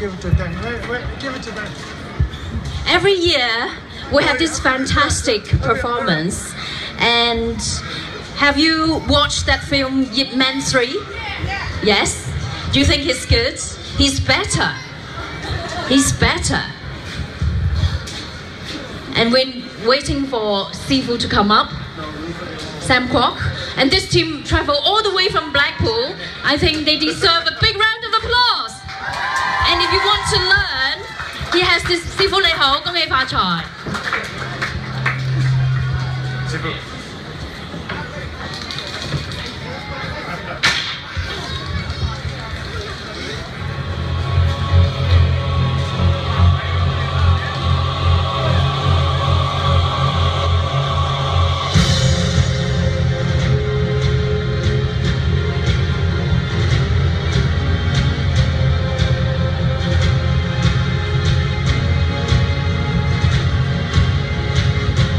give it to them. Wait, give it to them. Every year we have this fantastic performance. And have you watched that film Yip Man 3? Yes? Do you think he's good? He's better. He's better. And we're waiting for Sifu to come up. Sam Kwok. And this team traveled all the way from Blackpool. I think they deserve a big round of applause. And if you want to learn, he has this Sifu 你好，恭喜發財。Sifu.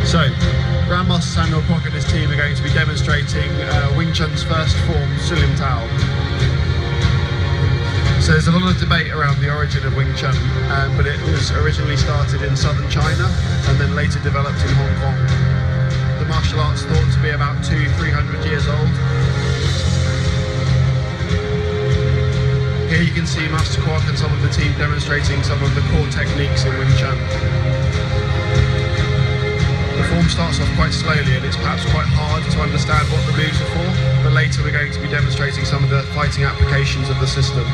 So, Grandmaster Samuel Kwok and his team are going to be demonstrating Wing Chun's first form, Sulim Tao. So there's a lot of debate around the origin of Wing Chun, but it was originally started in southern China and then later developed in Hong Kong. The martial arts thought to be about 200-300 years old. Here you can see Master Kwok and some of the team demonstrating some of the core techniques in Wing Chun. The form starts off quite slowly and it's perhaps quite hard to understand what the moves are for, but later we're going to be demonstrating some of the fighting applications of the system.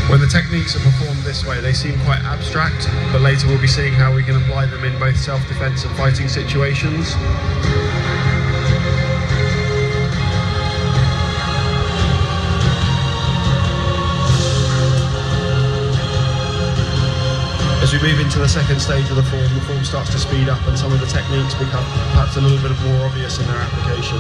When the techniques are performed this way, they seem quite abstract, but later we'll be seeing how we can apply them in both self-defense and fighting situations. As we move into the second stage of the form starts to speed up and some of the techniques become perhaps a little bit more obvious in their application.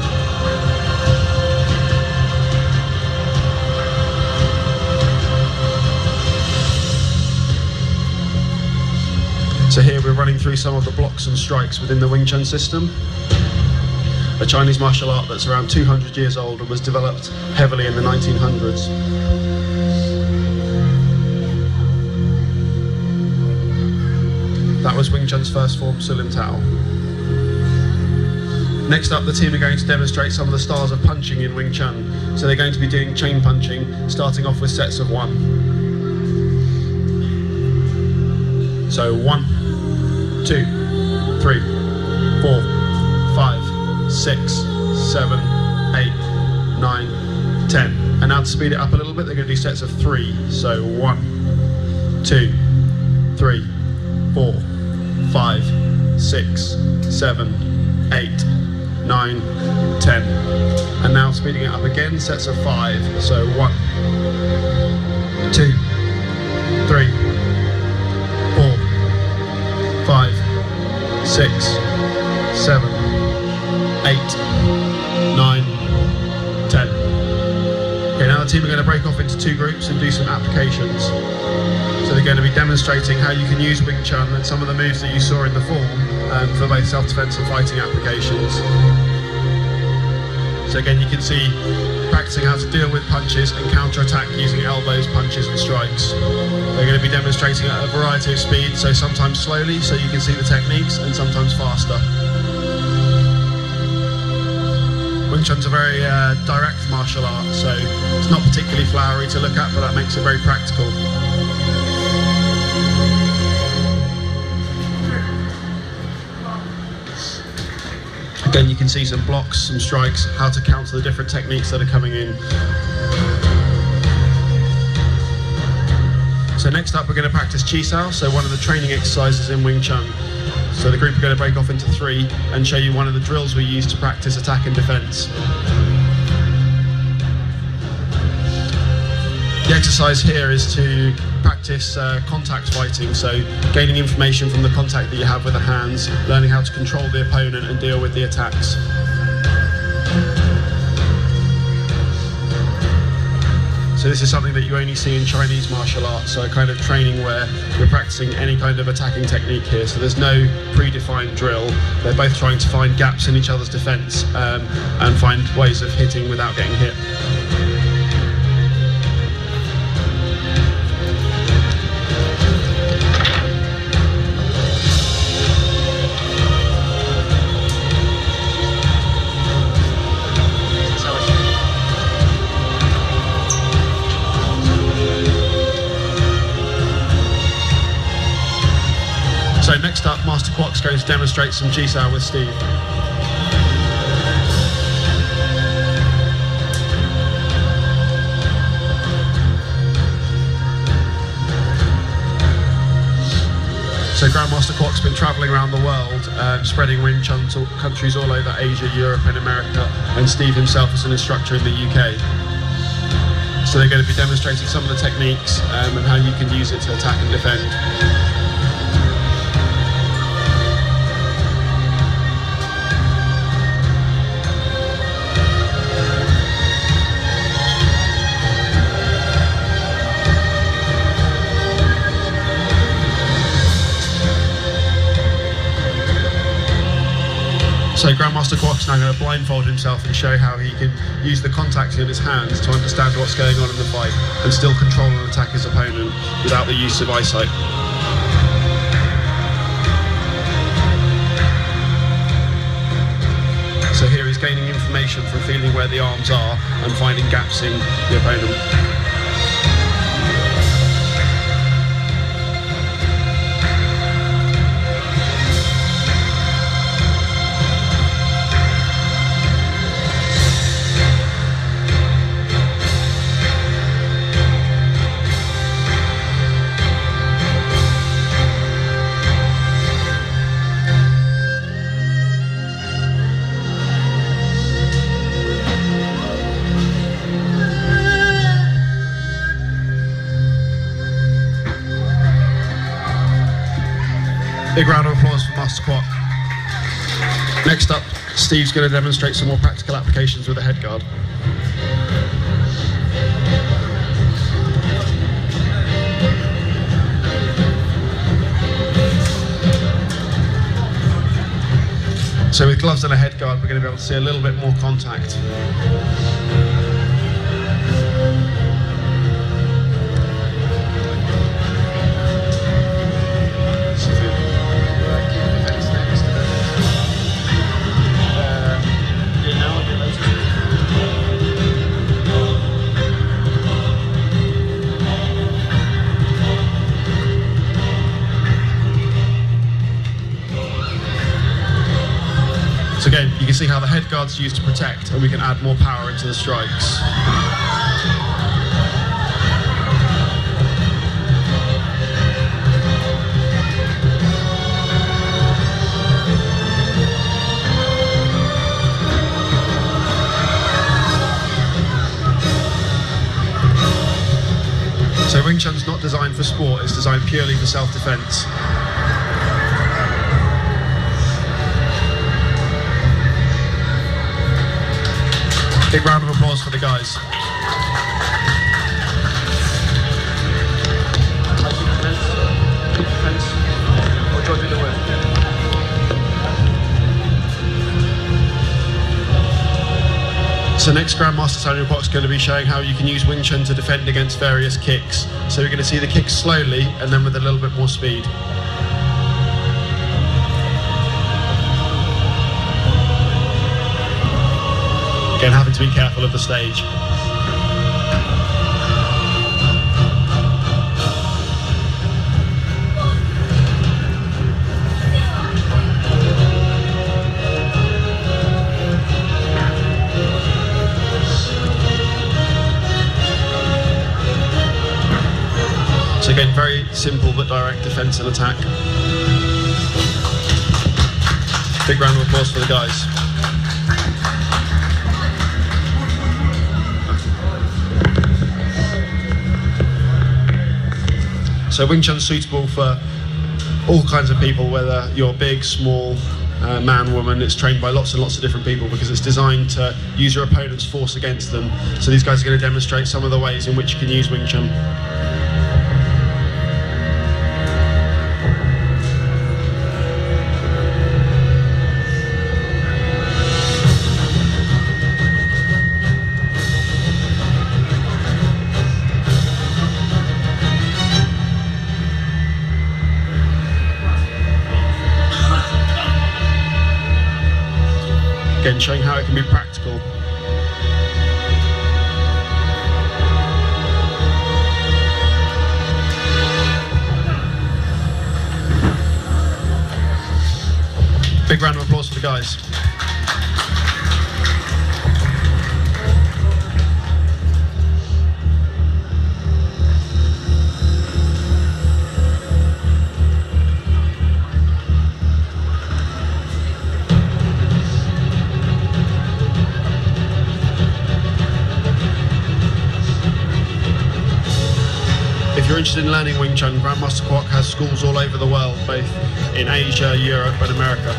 So here we're running through some of the blocks and strikes within the Wing Chun system, a Chinese martial art that's around 200 years old and was developed heavily in the 1900s. That was Wing Chun's first form, Sulim Tao. Next up, the team are going to demonstrate some of the styles of punching in Wing Chun. So they're going to be doing chain punching, starting off with sets of 1. So 1, 2, 3, 4, 5, 6, 7, 8, 9, 10. And now to speed it up a little bit, they're going to do sets of 3. So 1, 2, 3, 4, 5, 6, 7, 8, 9, 10. And now speeding it up again, sets of 5. So 1, 2, 3, 4, 5, 6, 7, 8, 9, 10. Okay, now the team are going to break off into 2 groups and do some applications. So they're going to be demonstrating how you can use Wing Chun and some of the moves that you saw in the form for both self-defense and fighting applications. So again, you can see practicing how to deal with punches and counter-attack using elbows, punches and strikes. They're going to be demonstrating at a variety of speeds, so sometimes slowly so you can see the techniques, and sometimes faster. Wing Chun's a very direct martial art, so it's not particularly flowery to look at, but that makes it very practical. Again, you can see some blocks, some strikes, how to counter the different techniques that are coming in. So next up, we're going to practice Chi Sao, so one of the training exercises in Wing Chun. So the group are going to break off into 3 and show you one of the drills we use to practice attack and defense. The exercise here is to practice contact fighting, so gaining information from the contact that you have with the hands, learning how to control the opponent and deal with the attacks. So this is something that you only see in Chinese martial arts, so a kind of training where we're practicing any kind of attacking technique here. So there's no predefined drill. They're both trying to find gaps in each other's defense and find ways of hitting without getting hit. So next up, Master Kwok's going to demonstrate some Jisao with Steve. So Grandmaster Kwok's been travelling around the world, spreading Wing Chun to countries all over Asia, Europe and America, and Steve himself is an instructor in the UK. So they're going to be demonstrating some of the techniques and how you can use it to attack and defend. So Grandmaster Kwok's now going to blindfold himself and show how he can use the contact in his hands to understand what's going on in the fight and still control and attack his opponent without the use of eyesight. So here he's gaining information from feeling where the arms are and finding gaps in the opponent. Big round of applause for Master Kwok. Next up, Steve's going to demonstrate some more practical applications with a head guard. So with gloves and a head guard, we're going to be able to see a little bit more contact. So again, you can see how the head guard's used to protect, and we can add more power into the strikes. So Wing Chun's not designed for sport, it's designed purely for self-defense. Big round of applause for the guys. So next, Grandmaster Daniel Kwok's going to be showing how you can use Wing Chun to defend against various kicks. So we're going to see the kicks slowly and then with a little bit more speed. Again, having to be careful of the stage. So again, very simple but direct defense and attack. Big round of applause for the guys. So Wing Chun's suitable for all kinds of people, whether you're big, small, man, woman. It's trained by lots and lots of different people because it's designed to use your opponent's force against them. So these guys are going to demonstrate some of the ways in which you can use Wing Chun. Again, showing how it can be practical. Big round of applause for the guys. If you're interested in learning Wing Chun, Grandmaster Kwok has schools all over the world, both in Asia, Europe and America.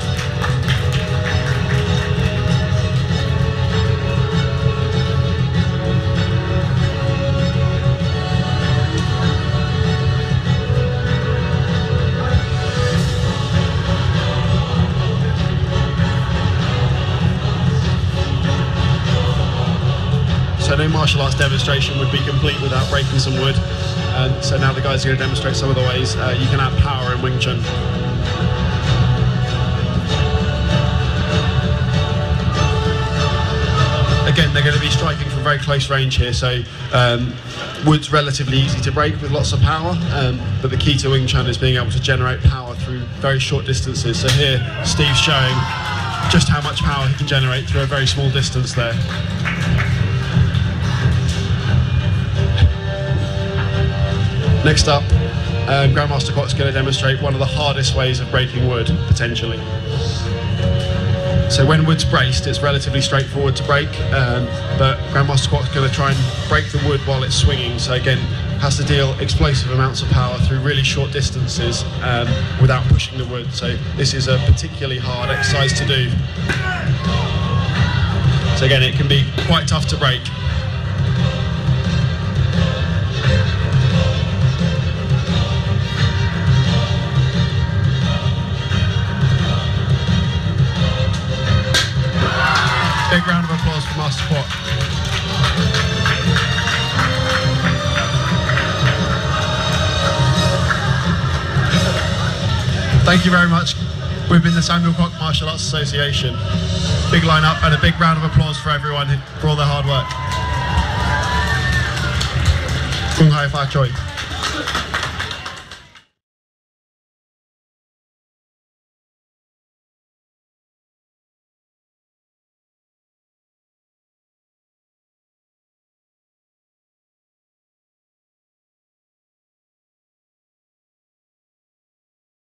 So no martial arts demonstration would be complete without breaking some wood. So now the guys are going to demonstrate some of the ways you can add power in Wing Chun. Again, they're going to be striking from very close range here, so wood's relatively easy to break with lots of power, but the key to Wing Chun is being able to generate power through very short distances. So here, Steve's showing just how much power he can generate through a very small distance there. Next up, Grandmaster Kwok's going to demonstrate one of the hardest ways of breaking wood, potentially. So when wood's braced, it's relatively straightforward to break, but Grandmaster Kwok's going to try and break the wood while it's swinging, so again, has to deal explosive amounts of power through really short distances without pushing the wood, so this is a particularly hard exercise to do. So again, it can be quite tough to break. Big round of applause for Master Kwok. Thank you very much. We've been the Samuel Kwok Martial Arts Association. Big lineup and a big round of applause for everyone for all their hard work. Kung Hai Fa Choi.